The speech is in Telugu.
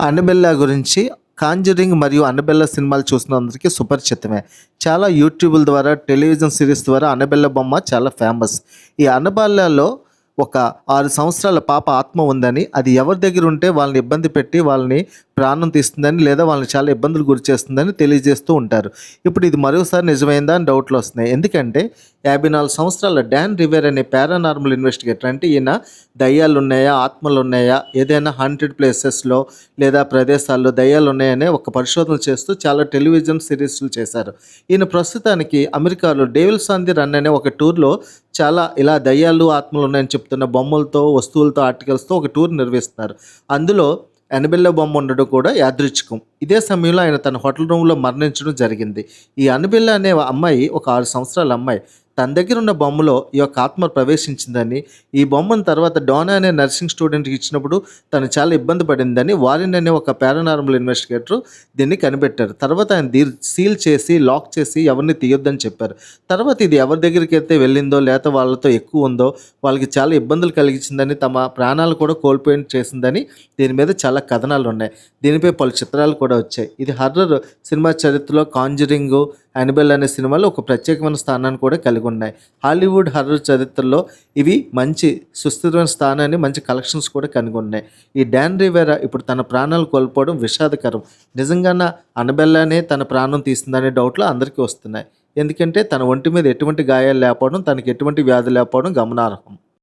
అన్నబెల్లా గురించి కాంజరింగ్ మరియు అన్నబెల్లా సినిమాలు చూసినందరికీ సుపరిచితమే. చాలా యూట్యూబుల ద్వారా, టెలివిజన్ సిరీస్ ద్వారా అన్నబెల్లా బొమ్మ చాలా ఫేమస్. ఈ అన్నబెల్లాలో ఒక 6 సంవత్సరాల పాప ఆత్మ ఉందని, అది ఎవరి దగ్గర ఉంటే వాళ్ళని ఇబ్బంది పెట్టి వాళ్ళని ప్రాణం తీస్తుందని, లేదా వాళ్ళని చాలా ఇబ్బందులు గురి చేస్తుందని తెలియజేస్తూ ఉంటారు. ఇప్పుడు ఇది మరోసారి నిజమైందా అని డౌట్లు వస్తున్నాయి. ఎందుకంటే 54 సంవత్సరాల డాన్ రివేర్ అనే పారానార్మల్ ఇన్వెస్టిగేటర్, అంటే ఈయన దయ్యాలు ఉన్నాయా, ఆత్మలు ఉన్నాయా, ఏదైనా హాంటెడ్ ప్లేసెస్లో లేదా ప్రదేశాల్లో దయ్యాలు ఉన్నాయనే ఒక పరిశోధన చేస్తూ చాలా టెలివిజన్ సిరీస్లు చేశారు. ఈయన ప్రస్తుతానికి అమెరికాలో డేవిల్స్ ఆన్ ది రన్ అనే ఒక టూర్లో చాలా ఇలా దయ్యాలు ఆత్మలు ఉన్నాయని చెప్తున్న బొమ్మలతో, వస్తువులతో, ఆర్టికల్స్తో ఒక టూర్ నిర్వహిస్తున్నారు. అందులో అన్నబెల్లా బొమ్మ ఉండడం కూడా యాదృచ్ఛికం. ఇదే సమయంలో ఆయన తన హోటల్ రూమ్లో మరణించడం జరిగింది. ఈ అన్నబెల్లా అనే అమ్మాయి ఒక 6 సంవత్సరాల అమ్మాయి. తన దగ్గర ఉన్న బొమ్మలో ఈ యొక్క ఆత్మ ప్రవేశించిందని, ఈ బొమ్మను తర్వాత డోనా అనే నర్సింగ్ స్టూడెంట్కి ఇచ్చినప్పుడు తను చాలా ఇబ్బంది పడిందని వారిన్ అనే ఒక పారానార్మల్ ఇన్వెస్టిగేటర్ దీన్ని కనిపెట్టారు. తర్వాత ఆయన సీల్ చేసి, లాక్ చేసి ఎవరిని తీయొద్దని చెప్పారు. తర్వాత ఇది ఎవరి దగ్గరికి అయితే వెళ్ళిందో, లేకపోతే వాళ్ళతో ఎక్కువ ఉందో, వాళ్ళకి చాలా ఇబ్బందులు కలిగించిందని, తమ ప్రాణాలు కూడా కోల్పోయి చేసిందని దీని మీద చాలా కథనాలు ఉన్నాయి. దీనిపై పలు చిత్రాలు కూడా వచ్చాయి. ఇది హర్రర్ సినిమా చరిత్రలో కాంజరింగ్, అన్నబెల్లా అనే సినిమాలో ఒక ప్రత్యేకమైన స్థానాన్ని కూడా కలిగి ఉన్నాయి. హాలీవుడ్ హర్రర్ చరిత్రలో ఇవి మంచి సుస్థిరమైన స్థానాన్ని, మంచి కలెక్షన్స్ కూడా కలిగి ఉన్నాయి. ఈ డాన్ రివేరా ఇప్పుడు తన ప్రాణాలు కోల్పోవడం విషాదకరం. నిజంగానే అన్నబెల్లానే తన ప్రాణం తీస్తుందనే డౌట్లు అందరికీ వస్తున్నాయి. ఎందుకంటే తన ఒంటి మీద ఎటువంటి గాయాలు లేకపోవడం, తనకి ఎటువంటి వ్యాధి లేకపోవడం గమనార్హం.